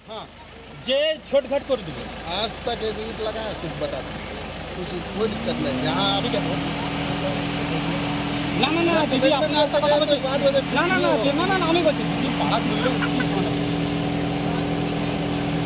हाँ जे छोट घाट कर दीजिए। आज तक एक ईंट लगा है, सिर्फ बता दें, कुछ कोई दिक्कत नहीं यहाँ। ठीक है ना ना ना दीदी अपने आप पता बचे बात बता ना ना ना ना ना ना हमें बचे ये बात बोलो प्लीज मानो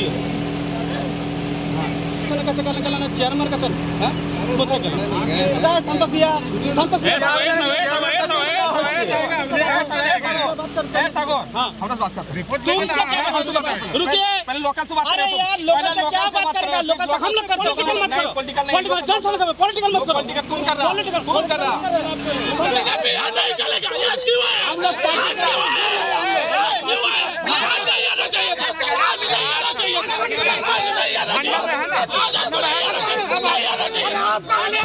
ये हाँ चला ना चेयरमैन का सर हाँ कोथा केला पता है संतोष भैया हाँ हमरा से बात कर तुमसे क्या हमसे बात कर रुकिए पहले लोकल से बात अरे यार लोकल से क्या बात करेगा लोकल से हम लोग करते हैं पॉलिटिकल मत करो पॉलिटिकल जन सुन कर पॉलिटिकल मत करो पॉलिटिकल कौन कर रहा पॉलिटिकल कौन कर रहा पॉलिटिकल पे यहाँ नहीं चलेगा ये क्यों है हम लोग क्यों है आज नहीं आना चाहिए आज नहीं आना चाहिए आज नहीं आना चाहिए आप कहाँ ले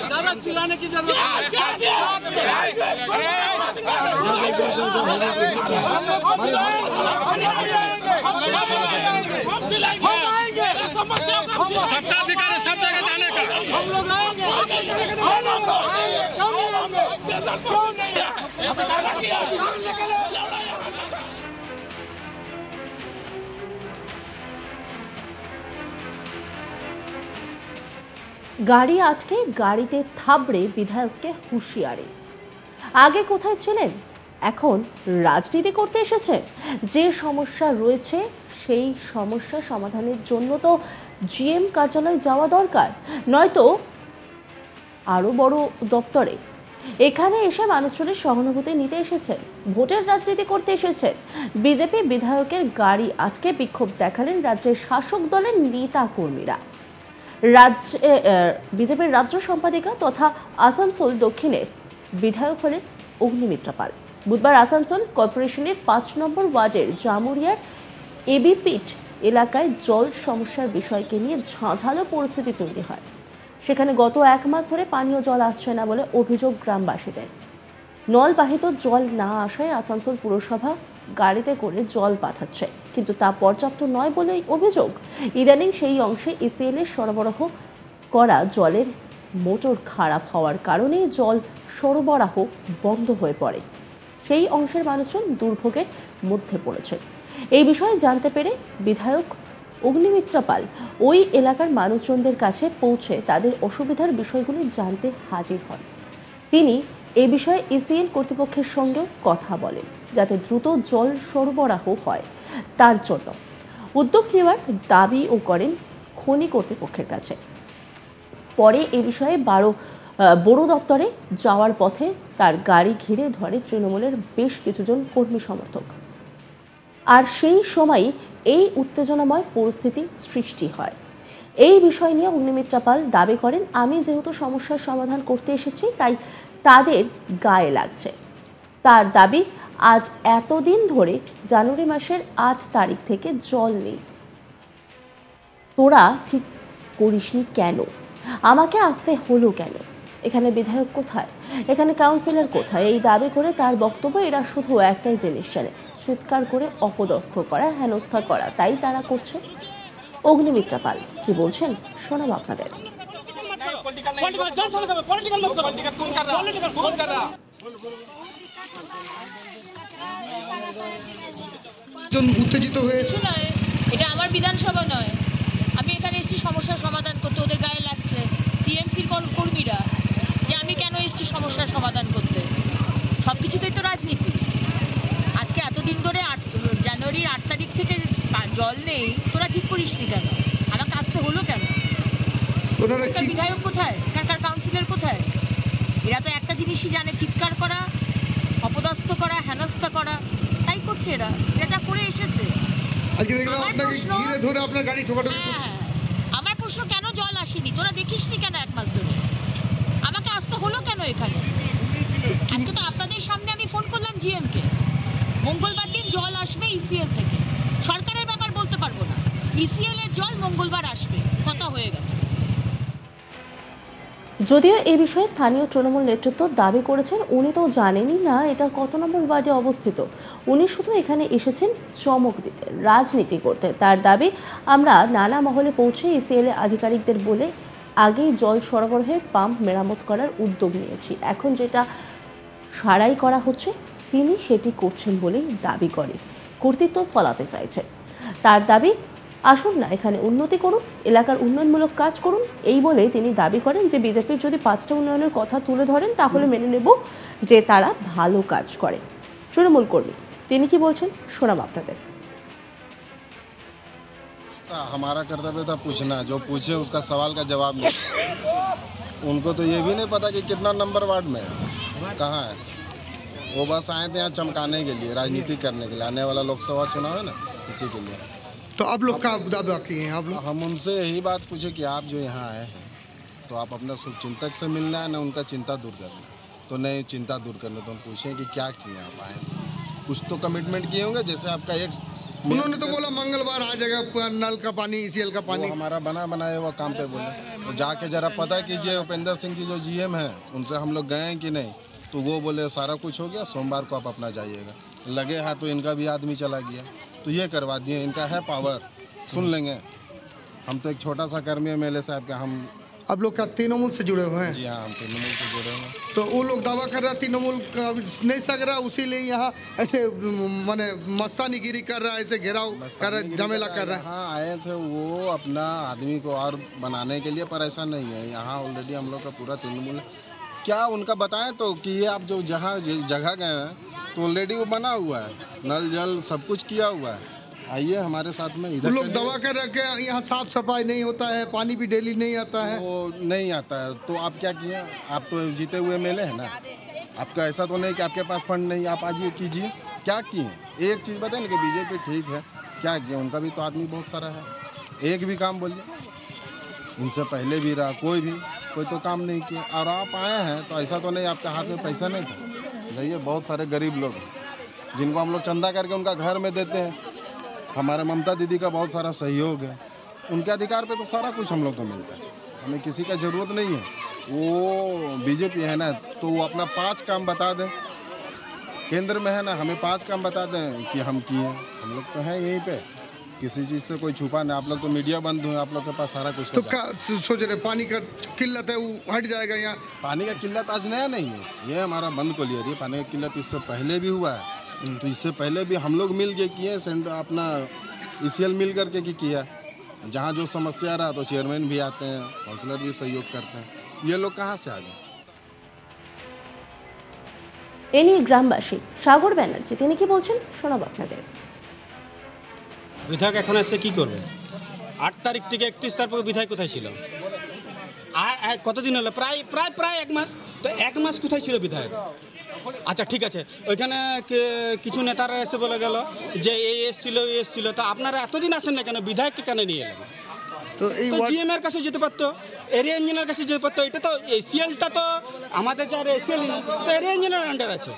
ज्यादा चिल्लाने की जरूरत सबका अधिकार है सब जगह जाने का हम लोग आएंगे গাড়ি আটকে গাড়িতে থাবড়ে বিধায়ককে হুঁশিয়ারি। আগে কোথায় ছিলেন, এখন রাজনীতি করতে এসেছেন। যে সমস্যা রয়েছে সেই সমস্যা সমাধানের জন্য তো জিএম কার্যালয়ে যাওয়া দরকার, নয়তো আরও বড় দপ্তরে। এখানে এসে মানুষজনের সহানুভূতি নিতে এসেছেন, ভোটের রাজনীতি করতে এসেছেন। বিজেপি বিধায়কের গাড়ি আটকে বিক্ষোভ দেখালেন রাজ্যের শাসক দলের নেতা কর্মীরা। বিজেপির রাজ্য সম্পাদিকা তথা আসানসোল দক্ষিণের বিধায়ক হলেন অগ্নিমিত্রা পাল। বুধবার আসানসোল কর্পোরেশনের 5 নম্বর ওয়ার্ডের জামুরিয়ার এবিপিট এলাকায় জল সমস্যার বিষয়কে নিয়ে ঝাঁঝালো পরিস্থিতি তৈরি হয়। সেখানে গত 1 মাস ধরে পানীয় জল আসছে না বলে অভিযোগ গ্রামবাসীদের। নলবাহিত জল না আসায় আসানসোল পুরসভা গাড়িতে করে জল পাঠাচ্ছে, কিন্তু তা পর্যাপ্ত নয় বলেই অভিযোগ। ইদানিং সেই অংশে ইসিএল এর সরবরাহ করা জলের মোটর খারাপ হওয়ার কারণে জল সরবরাহ বন্ধ হয়ে পড়ে। সেই অংশের মানুষজন দুর্ভোগের মধ্যে পড়েছে। এই বিষয়ে জানতে পেরে বিধায়ক অগ্নিমিত্রা পাল ওই এলাকার মানুষজনদের কাছে পৌঁছে তাদের অসুবিধার বিষয়গুলি জানতে হাজির হন। তিনি এই বিষয়ে ইসিএল কর্তৃপক্ষের সঙ্গেও কথা বলেন যাতে দ্রুত জল সরবরাহ হয়। তার জন্য উদ্যোগ নেওয়ার দাবিও করেন খনি কর্তৃপক্ষের কাছে। পরে এ বিষয়ে বড় দপ্তরে যাওয়ার পথে তার গাড়ি ঘিরে ধরে তৃণমূলের বেশ কিছুজন কর্মী সমর্থক। আর সেই সময়ই এই উত্তেজনাময় পরিস্থিতি সৃষ্টি হয়। এই বিষয় নিয়ে অগ্নিমিত্রা পাল দাবি করেন, আমি যেহেতু সমস্যার সমাধান করতে এসেছি তাই তাদের গায়ে লাগছে। তার দাবি, আজ এতদিন ধরে জানুয়ারি মাসের 8 তারিখ থেকে জল নেই, তোরা ঠিক করিসনি কেন, আমাকে আসতে হলো কেন, এখানে বিধায়ক কোথায়, এখানে কাউন্সিলর কোথায়। এই দাবি করে তার বক্তব্য, এরা শুধু একটাই জিনিস জানে, চিৎকার করে অপদস্থ করা, হেনস্থা করা, তাই তারা করছে। অগ্নিমিত্রা পাল কি বলছেন শোনাব আপনাদের। উত্তেজিত হয়েছে, এটা আমার বিধানসভা নয়, আমি এখানে এসেছি সমস্যার সমাধান করতে। ওদের গায়ে লাগছে টিএমসির কর্মীরা যে আমি কেন এসেছি সমস্যার সমাধান করতে। সব কিছুতেই তো রাজনীতি। আজকে এতদিন ধরে জানুয়ারির 8 তারিখ থেকে জল নেই, তোরা ঠিক করিসনি কেন, আমাকে আসতে হলো কেন, বিধায়ক কোথায়, কার কাউন্সিলর কোথায়। এরা তো একটা জিনিসই জানে, চিৎকার করা, অপদস্থ করা, হেনস্থা করা, তাই করছে এরা যা করে এসেছে। আমার প্রশ্ন, কেন জল আসেনি, তোরা দেখিসনি কেন 1 মাস ধরে, আমাকে আসতে হলো কেন এখানে। আজকে তো আপনাদের সামনে আমি ফোন করলাম জিএম কে, মঙ্গলবার দিন জল আসবে ইসিএল থেকে, সরকারের ব্যাপার বলতে পারবো না, ইসিএল এর জল মঙ্গলবার আসবে, কথা হয়ে গেছে। যদিও এই বিষয়ে স্থানীয় তৃণমূল নেতৃত্ব দাবি করেছেন উনি তো জানেনই না এটা কত নম্বর ওয়ার্ডে অবস্থিত, উনি শুধু এখানে এসেছেন চমক দিতে, রাজনীতি করতে। তার দাবি, আমরা নানা মহলে পৌঁছে ইসিএল এর আধিকারিকদের বলে আগেই জল সরবরাহের পাম্প মেরামত করার উদ্যোগ নিয়েছি। এখন যেটা সারাই করা হচ্ছে তিনি সেটি করছেন বলেই দাবি করে কর্তৃত্ব ফলাতে চাইছে। তার দাবি, আসুন না এখানে উন্নতি করুন, এলাকার উন্নয়নমূলক কাজ করুন। এই বলে তিনি দাবি করেন যে বিজেপির যদি 5টা উন্নয়নের কথা তুলে ধরেন তাহলে মেনে নেব যে তারা ভালো কাজ করে। তৃণমূল কর্মী তিনি কি বলছেন শোনাব আপনাদের। हमारा कर्तव्य था पूछना, जो पूछे उसका सवाल का जवाब नहीं। उनको तो ये भी नहीं पता कि कितना नंबर वार्ड में है, कहाँ है। वो बस आए थे यहाँ चमकाने के लिए, राजनीति करने के लिए। आने वाला लोकसभा चुनाव है ना, इसी के लिए। तो आप लोग का दावा किए हैं आप लोग? हम उनसे यही बात पूछे कि आप जो यहाँ आए हैं तो आप अपने शुभचिंतक से मिलना है ना, उनका चिंता दूर करना। तो नहीं चिंता दूर करने तो हम पूछें कि क्या किए आप आए, कुछ तो कमिटमेंट किए होंगे। जैसे आपका एक उन्होंने तो बोला मंगलवार आ जाएगा नल का पानी, ECL का पानी। हमारा बनाया हुआ काम पे बोले, तो जाके जरा पता कीजिए उपेंद्र सिंह जी जो GM हैं उनसे हम लोग गए हैं कि नहीं। तो वो बोले सारा कुछ हो गया, सोमवार को आप अपना जाइएगा। लगे हाथ तो इनका भी आदमी चला गया, तो ये करवा दिए। इनका है पावर, सुन लेंगे। हम तो एक छोटा सा कर्मी है MLA साहब का। हम आप लोग क्या तृणमूल से जुड़े हुए हैं? जी हाँ, हम तृणमूल से जुड़े हैं। तो वो लोग दावा कर रहा है तृणमूल का नहीं सक रहा, उसीलिए यहाँ ऐसे माने मस्तानीगिरी कर रहा है, ऐसे घेराव कर रहा है, झमेला कर रहा है। हाँ आए थे वो अपना आदमी को और बनाने के लिए, पर ऐसा नहीं है। यहाँ ऑलरेडी हम लोग का पूरा तृणमूल क्या उनका बताएं तो कि ये आप जो जहाँ जगह गए हैं तो ऑलरेडी वो बना हुआ है, नल जल सब कुछ किया हुआ है। आइए हमारे साथ में। इधर लोग दवा कर रखे हैं यहाँ साफ सफाई नहीं होता है, पानी भी डेली नहीं आता है। वो नहीं आता है तो आप क्या किए? आप तो जीते हुए MLA हैं ना, आपका ऐसा तो नहीं कि आपके पास फंड नहीं, आप आइए कीजिए। क्या किए? एक चीज़ बताएं कि बीजेपी ठीक है, क्या किया? उनका भी तो आदमी बहुत सारा है, एक भी काम बोलिए। इनसे पहले भी रहा कोई तो काम नहीं किया। और आप आए हैं तो ऐसा तो नहीं आपके हाथ में पैसा नहीं था। जाइए, बहुत सारे गरीब लोग हैं जिनको हम लोग चंदा करके उनका घर में देते हैं। हमारे ममता दीदी का बहुत सारा सहयोग है, उनके अधिकार पे तो सारा कुछ हम लोग को मिलता है। हमें किसी का ज़रूरत नहीं है। वो बीजेपी है ना, तो वो अपना 5 काम बता दें। केंद्र में है ना, हमें 5 काम बता दें कि हम किए। हम लोग तो हैं यहीं पे, किसी चीज़ से कोई छुपा नहीं। आप लोग तो मीडिया बंद हुए, आप लोग के पास सारा कुछ। तो क्या सोच रहे पानी का किल्लत है वो हट जाएगा यहाँ? पानी का किल्लत आज नया नहीं है, ये हमारा बंद को लिया। ये पानी का किल्लत इससे पहले भी हुआ है, तो इससे पहले भी हम लोग मिल के किए। सेंटर अपना ECL मिल करके किया। जहाँ जो समस्या रहा तो चेयरमैन भी आते हैं, काउंसलर भी सहयोग करते हैं। ये लोग कहाँ से आ गए? এ নিয়ে গ্রামবাসী সাগর ব্যানার্জি তিনি কি বলছেন শোনাব আপনাদের। বিধায়ক এখন এসে কি করবে? 8 তারিখ থেকে 31 তারিখ পর্যন্ত বিধায়ক কোথায় ছিল? আর কতদিন হলো? প্রায় 1 মাস। তো 1 মাস কোথায় ছিল বিধায়ক? আচ্ছা ঠিক আছে, ওইখানে কিছু নেতারা এসে বলে গেল যে এই এসছিল। তা আপনারা এতদিন আসেন না কেন? বিধায়ককে কেন নিয়ে এলেন? তো এই GM এর কাছে যেতে পারতো, এরিয়া ইঞ্জিনিয়ার কাছে যেতে পারতো। এটা তো ACL-টা তো আমাদের যার ACL তো এরিয়া ইঞ্জিনিয়ার আন্ডার আছে,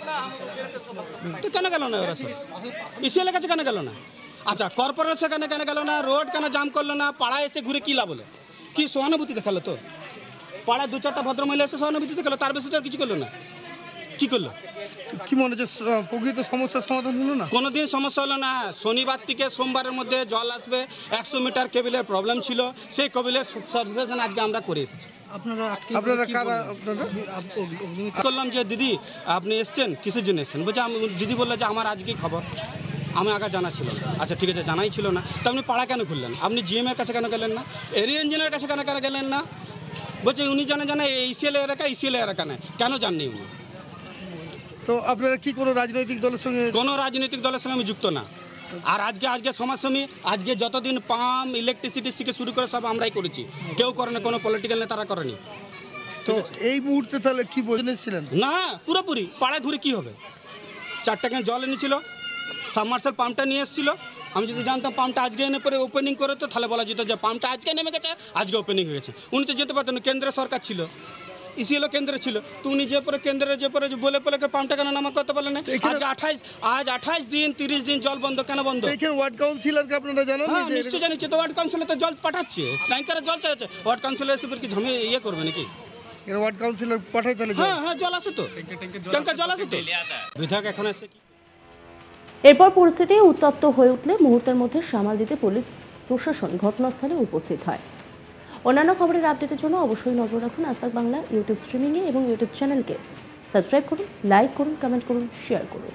তো কেন গেল না ওরা সব? ECL-এর কাছে কেন গেল না? আচ্ছা কর্পোরেশন কেন গেল না? রোড কেন জাম করলো না? পাড়ায় এসে ঘুরে কী লাভ হলো? কি সহানুভূতি দেখালো? তো পাড়ায় 2-4টা ভদ্রমহিলা এসে সহানুভূতি দেখালো, তার বেশি তো কিছু করলো না। কি করলো? কি মনে হচ্ছে প্রকৃত সমস্যার সমাধান হলো না? কোনোদিন সমস্যা হলো না। শনিবার থেকে সোমবারের মধ্যে জল আসবে, 100 মিটার কেবিলের প্রবলেম ছিল, সেই কেবিলের সলিউশন আজকে আমরা করে এসেছি। আপনারা কারা করলাম যে দিদি আপনি এসছেন কিসের জন্য এসছেন? বলছে দিদি বললো যে আমার আজকে খবর, আমি আগে জানা ছিল না। আচ্ছা ঠিক আছে, জানাই ছিল না, তো আপনি পাড়া কেন খুললেন? আপনি GM এর কাছে কেন গেলেন না? এরিয়া ইঞ্জিনিয়ারের কাছে কেন গেলেন না? বলছে উনি জানে ECL এলাকা নেই, কেন জাননি উনি? তো আপনারা কি কোনো রাজনৈতিক দলের সঙ্গে? কোনো রাজনৈতিক দলের সঙ্গে আমি যুক্ত না। আর আজকে সমাজসেবী আজকে যতদিন পাম্প ইলেকট্রিসিটি থেকে শুরু করে সব আমরাই করেছি, কেউ করে না, কোনো পলিটিক্যাল নেতারা করেনি। তো এই মুহূর্তে তাহলে কি বোঝেছিলেন? না, পুরোপুরি পাড়ায় ঘুরে কি হবে? 4 টাকা জল এনেছিল, সাবমার্সাল পাম্পটা নিয়ে এসেছিল। আমি যদি জানতাম পাম্পটা আজকে এনে পরে ওপেনিং করে, তো তাহলে বলা যেত যে পাম্পটা আজকে নেমে গেছে, আজকে ওপেনিং হয়ে গেছে। উনি তো যেতে পারতেন, কেন্দ্রের সরকার ছিল, ECL কেন্দ্রে ছিল, তো উনি যে পরে কেন্দ্রে বলে পাম্পটা কেন নামা করতে পারলেন না? আজ 28 দিন 30 দিন জল বন্ধ, কেন বন্ধ? এখানে ওয়ার্ড কাউন্সিলরকে আপনারা জানেন? নিশ্চয়ই জানিয়েছে, তো ওয়ার্ড কাউন্সিলর তো জল পাঠাচ্ছে, ট্যাঙ্কারে জল চালাচ্ছে। ওয়ার্ড কাউন্সিলর এসে কি ঝামেলা করবে নাকি? ওয়ার্ড কাউন্সিলর পাঠাই তাহলে? হ্যাঁ জল আসে তো, ট্যাঙ্কার জল আসে তো। বিধায়ক এখন এসে এরপর পরিস্থিতি উত্তপ্ত হয়ে উঠলে মুহূর্তের মধ্যে সামাল দিতে পুলিশ প্রশাসন ঘটনাস্থলে উপস্থিত হয়। অন্যান্য খবরের আপডেটের জন্য অবশ্যই নজর রাখুন আজ তাক বাংলা ইউটিউব স্ট্রিমিংয়ে এবং ইউটিউব চ্যানেলকে সাবস্ক্রাইব করুন, লাইক করুন, কমেন্ট করুন, শেয়ার করুন।